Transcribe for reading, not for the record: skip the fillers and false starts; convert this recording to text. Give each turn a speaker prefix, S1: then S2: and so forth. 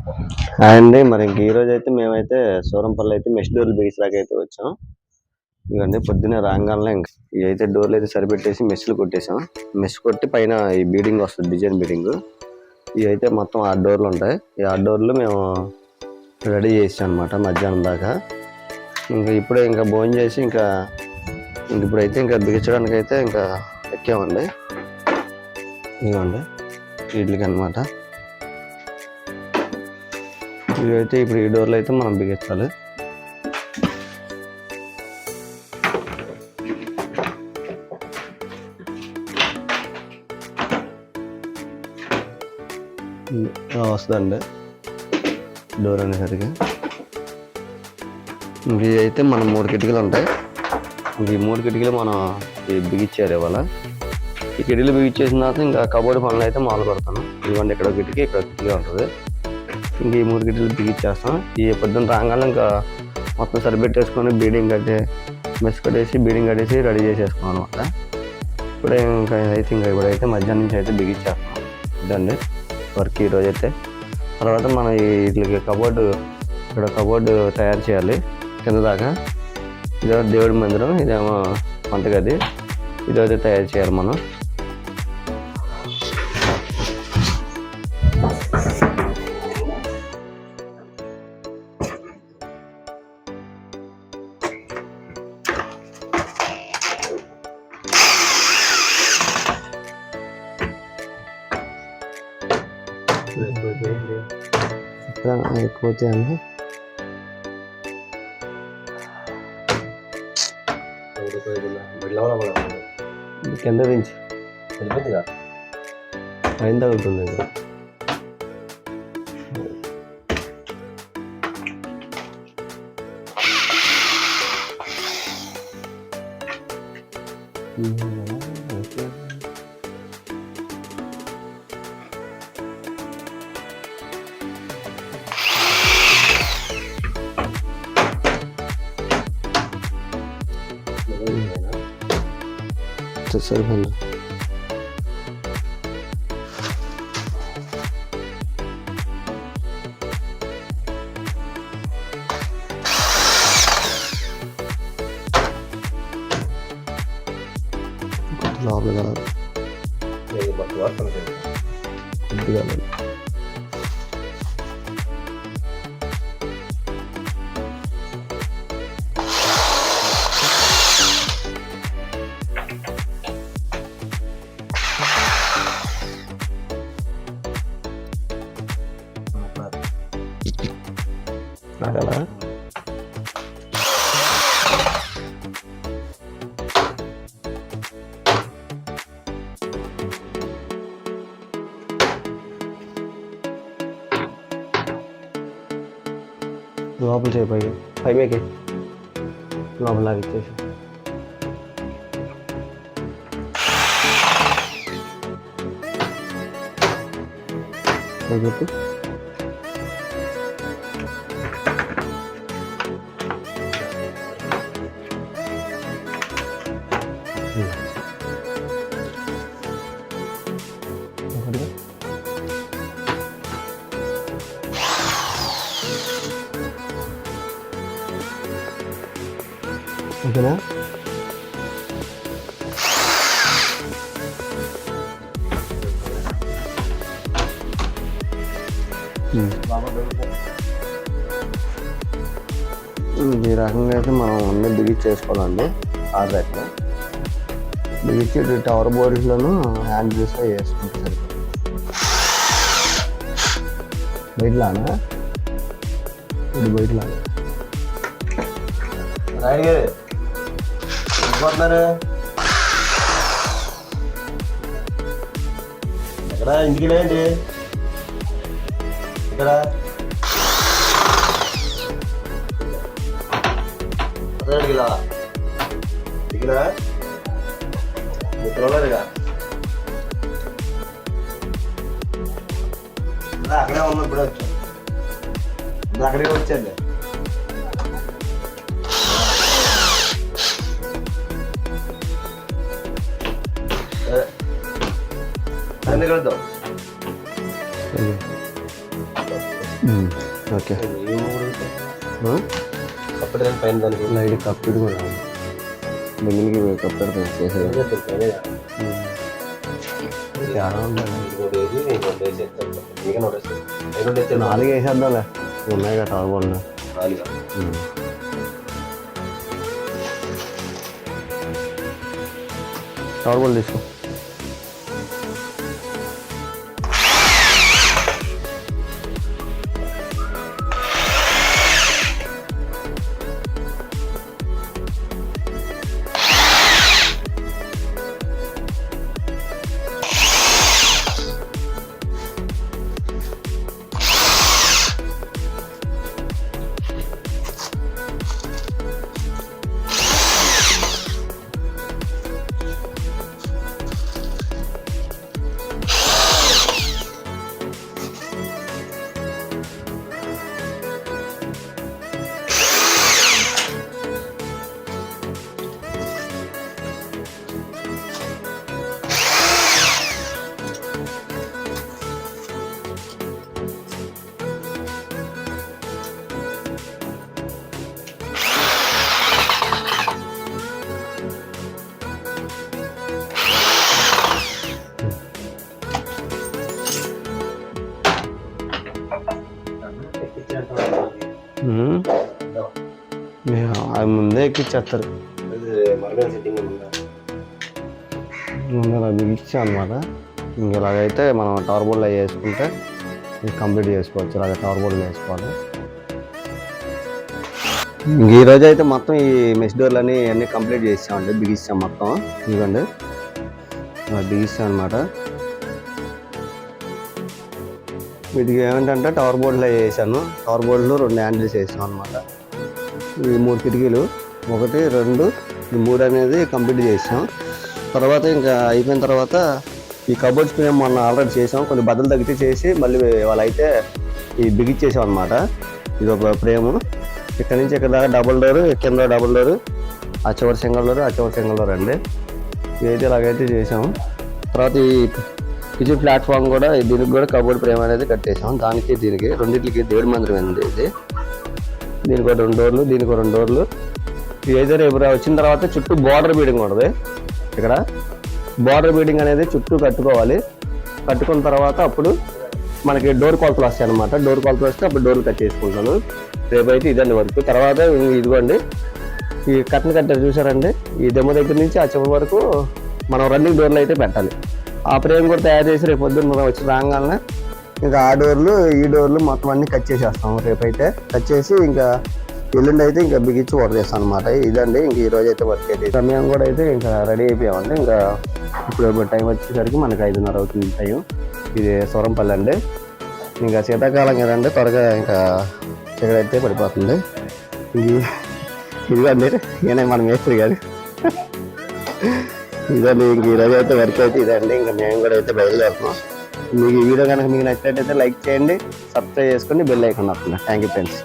S1: అండి మరి ఇంక ఈరోజు అయితే మేమైతే సూరంపల్లి అయితే మెష్ డోర్లు బిగించడానికి అయితే వచ్చాం. ఇవన్నీ పొద్దున్నే రాగానే ఇంక ఇవైతే డోర్లు అయితే సరిపెట్టేసి మెష్లు కొట్టేసాం. మెష్ కొట్టి పైన ఈ బీడింగ్ వస్తుంది, డిజైన్ బీడింగ్. ఇవి అయితే మొత్తం 6 డోర్లు ఉంటాయి. ఈ 6 డోర్లు మేము రెడీ చేసాం అనమాట మధ్యాహ్నం దాకా. ఇంకా ఇప్పుడే ఇంకా భోజనం చేసి ఇంకా ఇప్పుడైతే ఇంకా బిగించడానికి అయితే ఇంకా ఎక్కామండి. ఇవ్వండి వీటికి అనమాట. ఇవైతే ఇప్పుడు ఈ డోర్లు అయితే మనం బిగించాలి. వస్తుందండి డోర్ అనేసరికి. ఇంక అయితే మనం 3 కిటికీలు ఉంటాయి. ఇంక ఈ 3 కిటికీలు మనం బిగించారు ఇవాళ. ఈ కిటికీలు బిగించేసిన తర్వాత ఇంకా కబోర్డ్ పనులు అయితే మొదలు పెడతాను. ఇవ్వండి ఇక్కడ కిటికీ, ఇక్కడ కిటికీ ఉంటుంది. ఇంక ఈ 3 కిటికీలు బిగించేస్తాం. ఈ పొద్దున్న రాగానే ఇంకా మొత్తం సరిపెట్టేసుకొని బీడింగ్ కట్టి మెస్ కట్టేసి బీడింగ్ కట్టేసి రెడీ చేసేసుకున్నాం అనమాట. ఇప్పుడే ఇంకా అయితే ఇప్పుడైతే మధ్యాహ్నం నుంచి అయితే బిగించేస్తాం. ఇదండి వర్క్ ఈరోజు అయితే. తర్వాత మనం వీటికి ఇక్కడ కబోర్డు తయారు చేయాలి కింద దాకా. ఇదేమో దేవుడి మందిరం, ఇదేమో వంటగది. ఇదైతే తయారు చేయాలి మనం. అయిపోతే అన్నీ కింద నుంచి పైన తగులుతుంది. సరిపోయింది. లోపల కొద్దిగా అలా లోపల చేయి పైకి లోపల లాగిచ్చేసి చెప్పి ఓకేనా. ఈ రకంగా అయితే మనం అన్నీ బిగించేసుకోవాలండి. 6 రేట్లు బిగించి టవర్ బోర్డులను హ్యాండ్ చేసి వేసుకుంటే సరిపోతుంది. బయటలానా ఇది బయటలాగా
S2: ఎక్కడ ఇంటికి లేండి ఇక్కడ అడిగిలా దిగినా ముద్రలేదుగా అక్కడే ఉన్నా ఇప్పుడు వచ్చా అక్కడే వచ్చాను. అన్ని కలుద్దాం.
S1: ఓకే
S2: కప్పటి పైన దానికి
S1: లైట్ కప్పిడి కూడా బిగిలికి కప్పెడతాం చేసేది చాలా ఉంటుంది 4 వేసేద్దాంలే ఉన్నాయి కదా టార్బోల్ని టార్బోల్ తీసుకో అది ముందే ఎక్కిచ్చేస్తారు ముందు అలా బిగించా అనమాట. ఇంకెలాగైతే మనం టార్బోల్లో వేసుకుంటే కంప్లీట్ చేసుకోవచ్చు. ఇలాగ టార్బోల్లో వేసుకోవాలి. ఈరోజు అయితే మొత్తం ఈ మెష్ డోర్లని అన్నీ కంప్లీట్ చేసామండి. బిగిస్తాం మొత్తం. ఇదిగోండి బిగిస్తాం అనమాట. వీటికి ఏమిటంటే టవర్ బోర్డులో వేసాను. టవర్ బోర్డులో 2 హ్యాండిల్స్ వేసాను అనమాట. ఈ 3 కిటికీలు 1, 2, ఈ 3 అనేది కంప్లీట్ చేసాం. తర్వాత ఇంకా అయిపోయిన తర్వాత ఈ కబోర్డ్స్ ఫ్రేమ్ మొన్న ఆల్రెడీ చేసాం. కొన్ని బద్దలు తగ్గితే చేసి మళ్ళీ వాళ్ళైతే ఈ బిగిచ్చేసాం అనమాట. ఇది ఒక ఫ్రేము. ఇక్కడ నుంచి ఇక్కడ దాకా డబుల్ డోరు, కింద డబుల్ డోరు, ఆ చివరి సింగిల్ డోరు, ఆ చివరి సింగిల్ డోర్ అండి. ఇదైతే ఇలాగైతే చేసాము. తర్వాత ఈ కిచెన్ ప్లాట్ఫామ్ కూడా దీనికి కూడా కబోర్డ్ ఫ్రేమ్ అనేది కట్టేసాం. దానికి దీనికి రెండింటికి 1.5 మందిరం ఉంది. ఇది దీనికి 2 డోర్లు, దీనికి 2 డోర్లు. ఏదైనా రేపు వచ్చిన తర్వాత చుట్టూ బార్డర్ బీడింగ్ ఉంటుంది. ఇక్కడ బార్డర్ బీడింగ్ అనేది చుట్టూ కట్టుకోవాలి. కట్టుకున్న తర్వాత అప్పుడు మనకి డోర్ కొలతలు వస్తాయి అనమాట. డోర్ కొలతలు వస్తే అప్పుడు డోర్లు కట్ చేసుకుంటాను. రేపైతే ఇదండి వర్క్. తర్వాత ఇదిగోండి ఈ కట్టను కట్టారు చూసారండి. ఈ దెమ్మ దగ్గర నుంచి ఆ చివరి వరకు మనం రన్నింగ్ డోర్లు అయితే పెట్టాలి. ఆ ఫ్రేమ్ కూడా తయారు చేసి రేపు పొద్దున్న వచ్చి రాగానే ఇంకా ఆ డోర్లు ఈ డోర్లు మొత్తం అన్నీ కట్ చేసేస్తాము. రేపైతే కట్ చేసి ఇంకా ఎల్లుండి అయితే ఇంకా బిగించి ఆర్డర్ చేస్తాం అనమాట. ఇదండి ఇంక ఈరోజు అయితే వర్క్ అయితే సమయం కూడా అయితే ఇంకా రెడీ అయిపోయామండి. ఇంకా ఇప్పుడు టైం వచ్చేసరికి మనకి 5:30 అవుతుంది టైం. ఇది సొరంపల్లి అండి. ఇంకా శీతాకాలం కదండి, త్వరగా ఇంకా చిగడైతే పడిపోతుంది. ఇదిగోండి ఈయన మన మేస్త్రి గారు. ఇదండి ఇంక ఈరోజు అయితే వర్క్ అయితే ఇదండి. ఇంకా మేము కూడా అయితే బయలుదేరుతున్నాం. మీకు ఈ వీడియో కనుక మీకు నచ్చినట్టయితే లైక్ చేయండి, సబ్స్క్రైబ్ చేసుకోండి, బెల్ ఐకాన్ వస్తుంది. Thank you friends.